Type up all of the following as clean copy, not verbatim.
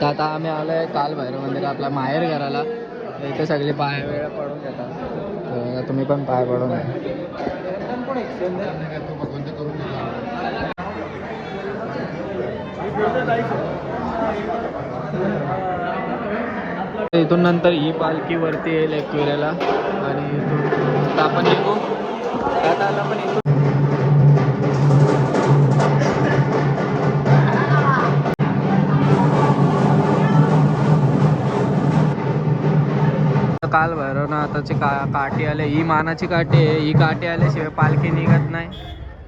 तर आता आम्ही आलो आहे काल भैरव मंदिर आपला माहेर घराला. इथे सगळे पाय वेळ पडून घेतात, तर तुम्ही पण पाय पडून इथून नंतर ही पालखी वरती येईल एकविरेला आणि इथून आपण निघू. आता आला पण इथून काल भैरवनाथाची काठी आले. ही मानाची काठी आहे, ही काठी आल्याशिवाय पालखी निघत नाही.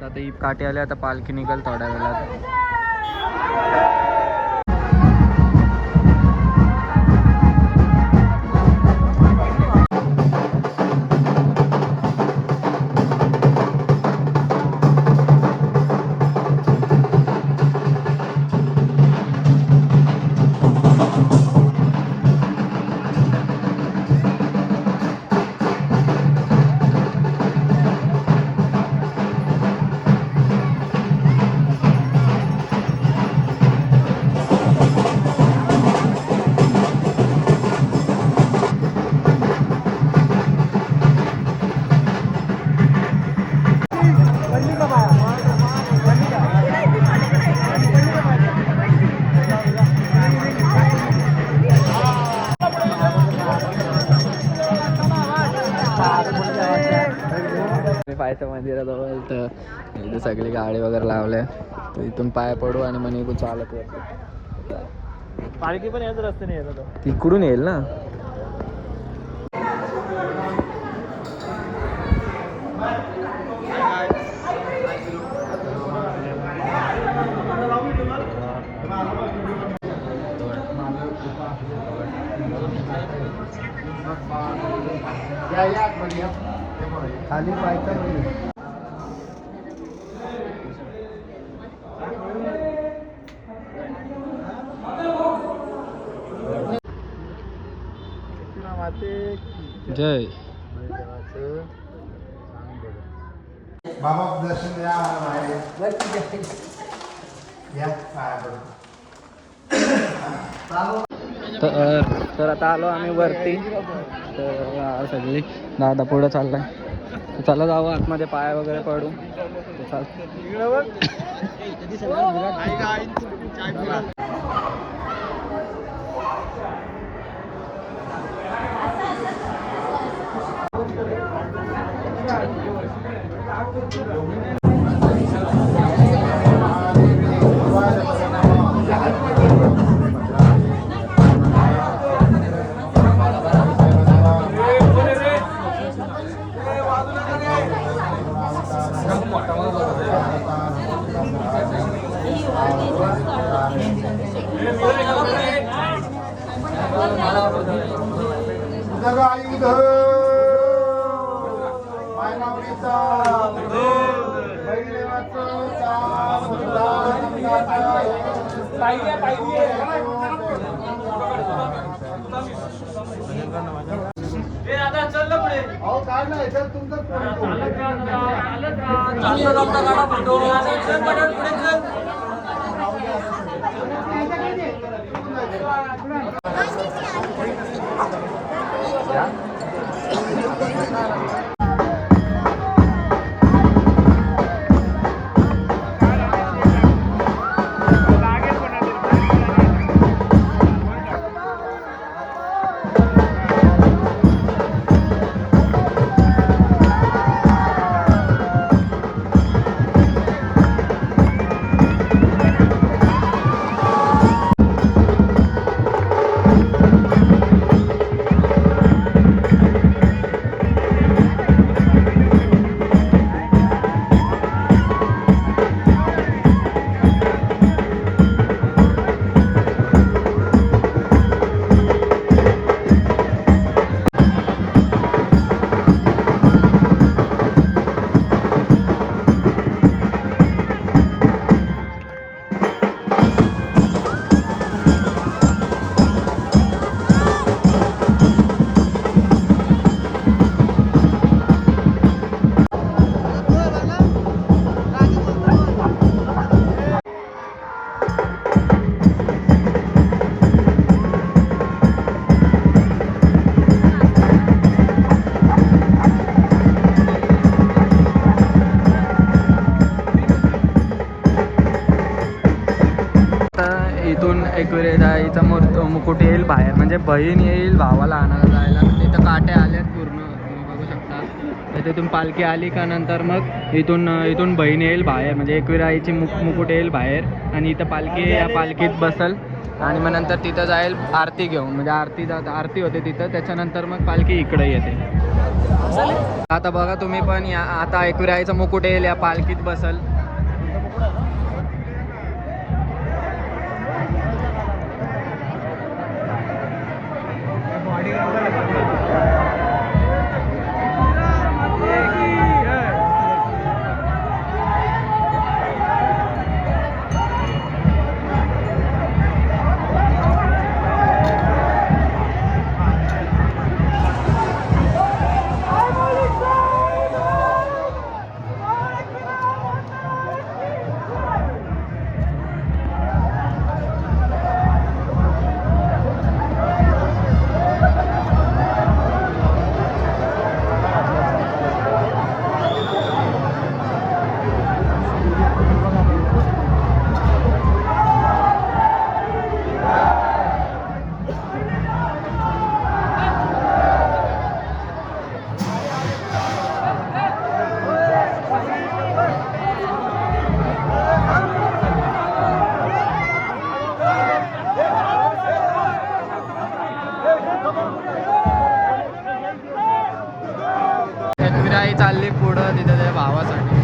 तर आता ही काठी आली, आता पालखी निघेल थोड्या वेळात. पायथ्या मंदिराजवळ तर इथे सगळी गाडी वगैरे लावले, तर इथून पाय पडू आणि मग निघू चालत वरती. पालखी पण याच रस्त्याने येत तिकडून येईल ना. खाली पायथा जय बाबा दर्शन या तर आता आलो आम्ही वरती. तर सगळी दादा पुढे चाललाय, तर चला जाऊ आतमध्ये पाय वगैरे पडू. चाल एकविरेताईचा मुकुट येईल बाहेर, म्हणजे बहीण येईल भावाला आणायला जायला. तिथं काटे आल्यात पूर्ण, तुम्ही बघू शकता. तर तिथून पालखी आली का नंतर मग इथून बहीण येईल बाहेर, म्हणजे एकविराईची मुकुट येईल बाहेर आणि इथं पालखी या पालखीत बसल आणि मग नंतर तिथं जाईल आरती घेऊन, म्हणजे आरती होते तिथं. त्याच्यानंतर मग पालखी इकडे येते. आता बघा तुम्ही पण या, आता एकविराईचं मुकुट येईल या पालखीत बसल. एकविराई चालली पुढं तिथं त्या भावासाठी.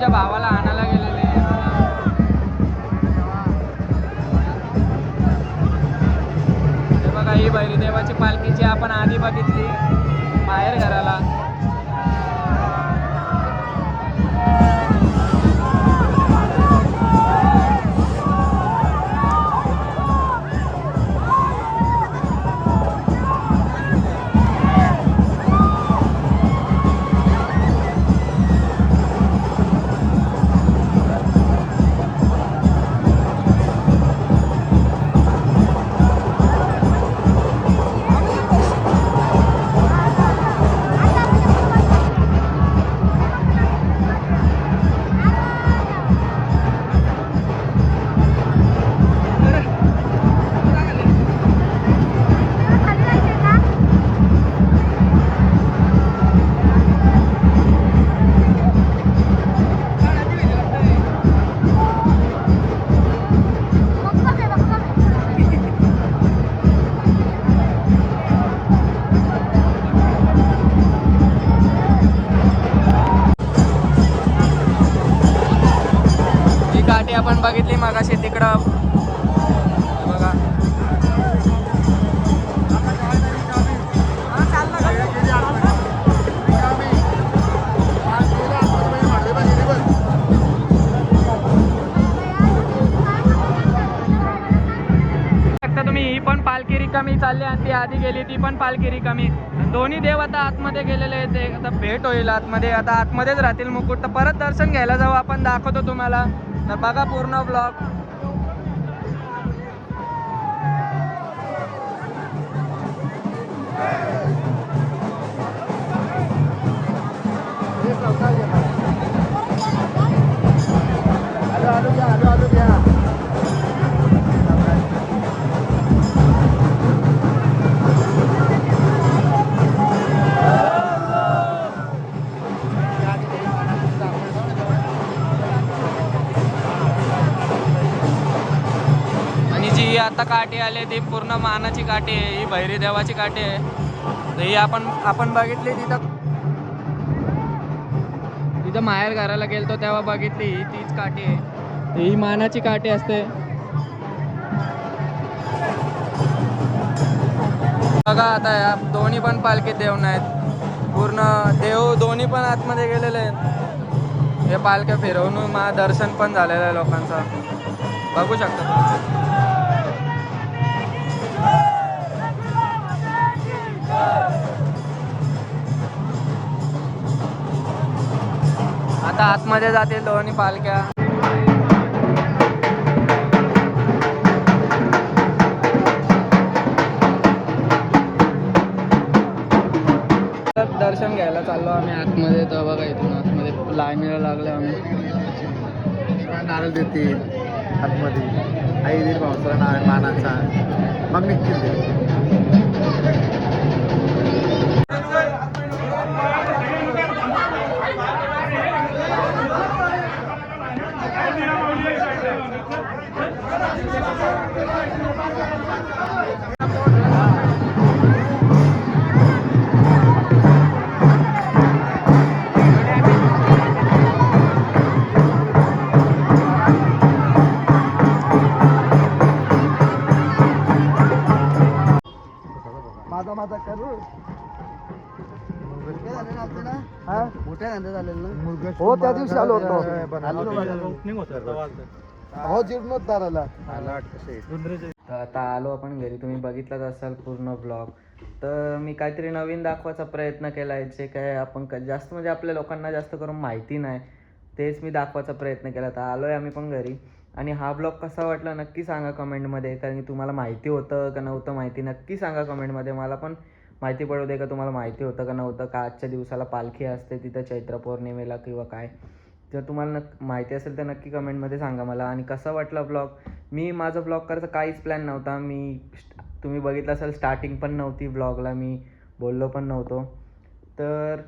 भावाला आणायला गेलेले. हे बघा, ही भैरीदेवाची पालखीची आपण आधी बघितली बाहेर घराला. काठी आपण बघितली मगाशी तिकडं बघा. तुम्ही ही पण पालखी रिकामी चालली आणि ती आधी गेली ती पण पालखी रिकामी. दोन्ही देव आता आतमध्ये गेलेले आहेत. ते आता भेट होईल आतमध्ये. आता आतमध्येच राहतील मुकुट. तर परत दर्शन घ्यायला जाऊ आपण, दाखवतो तुम्हाला. तर बघा पूर्ण ब्लॉग. आणि जी आता काठी आली ती पूर्ण मानाची काठी आहे. ही भैरी देवाची काठी आहे. तर ही आपण बघितली तिथं माहेर घराला गेलतो तेव्हा बघितली. ही तीच काठी आहे. ही मानाची काठी असते. बघा आता या दोन्ही पण पालखीत देव नाहीत. पूर्ण देव दोन्ही पण आतमध्ये गेलेले आहेत. हे पालख्या फिरवून दर्शन पण झालेलं आहे लोकांचा, बघू शकता. आता आतमध्ये जातील दोन्ही पालख्या. दर्शन घ्यायला चाललो आम्ही आतमध्ये. तर बघा इथून आतमध्ये लाईनीला लागले आम्ही. नारळ देते आतमध्ये. आई देईल भावसाला नारळ मानाचा. मग निघतील. माझा करू मोठ्या धंदा झालेला ना. हो त्या दिवशी आलो होतो. हो जीर्णोद्धाराला. तर आता आलो आपण घरी. तुम्ही बघितलाच असाल पूर्ण ब्लॉग. तर मी काहीतरी नवीन दाखवायचा प्रयत्न केला आहे. जे काय आपण जास्त म्हणजे आपल्या लोकांना जास्त करून माहिती नाही तेच मी दाखवायचा प्रयत्न केला. तर आलो आहे आम्ही पण घरी. आणि हा ब्लॉग कसा वाटला नक्की सांगा कमेंटमध्ये. कारण की तुम्हाला माहिती होतं का नव्हतं माहिती नक्की सांगा कमेंटमध्ये. मला पण माहिती पडू दे का तुम्हाला माहिती होतं का नव्हतं का आजच्या दिवसाला पालखी असते तिथं चैत्र पौर्णिमेला किंवा काय. जर तुम्हाला माहिती असेल तर नक्की कमेंटमध्ये सांगा मला. आणि कसा वाटला ब्लॉग. माझा ब्लॉग करायचा काहीच प्लॅन नव्हता. तुम्ही बघितलं असेल स्टार्टिंग पण नव्हती ब्लॉगला. मी बोललो पण नव्हतो. तर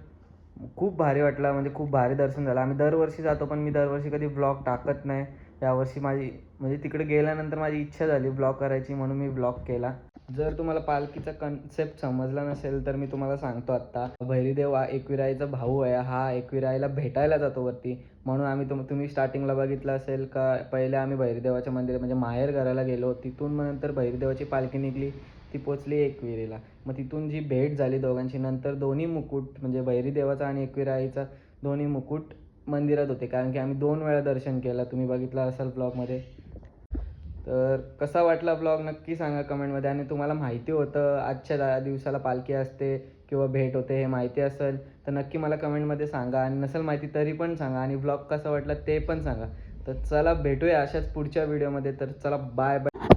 खूप भारी वाटलं. म्हणजे खूप भारी दर्शन झालं. आम्ही दरवर्षी जातो पण मी दरवर्षी कधी ब्लॉग टाकत नाही. यावर्षी माझी म्हणजे तिकडे गेल्यानंतर माझी इच्छा झाली ब्लॉग करायची म्हणून मी ब्लॉग केला. जर तुम्हाला पालखीचा कन्सेप्ट समजला नसेल तर मी तुम्हाला सांगतो आत्ता. भैरीदेव हा एकविराईचा भाऊ आहे. हा एकविराईला भेटायला जातो वरती. म्हणून आम्ही तुम्ही स्टार्टिंगला बघितलं असेल का पहिले आम्ही भैरीदेवाच्या मंदिर म्हणजे माहेर घराला गेलो. तिथून मग नंतर भैरीदेवाची पालखी निघली. ती पोचली एकविरेला. मग तिथून जी भेट झाली दोघांची नंतर दोन्ही मुकुट म्हणजे भैरीदेवाचा आणि एकविराईचा दोन्ही मुकुट मंदिरात होते. कारण की आम्ही 2 वेळा दर्शन केलं. तुम्ही बघितलं असाल ब्लॉगमध्ये. तर कसा वाटला ब्लॉग नक्की सांगा कमेंटमध्ये. आणि तुम्हाला माहिती होतं आजच्या दिवसाला पालखी असते किंवा भेट होते हे माहिती असेल तर नक्की मला कमेंटमध्ये सांगा. आणि नसेल माहिती तरी पण सांगा. आणि ब्लॉग कसा वाटला ते पण सांगा. तर चला भेटूया अशाच पुढच्या व्हिडिओमध्ये. तर चला बाय बाय.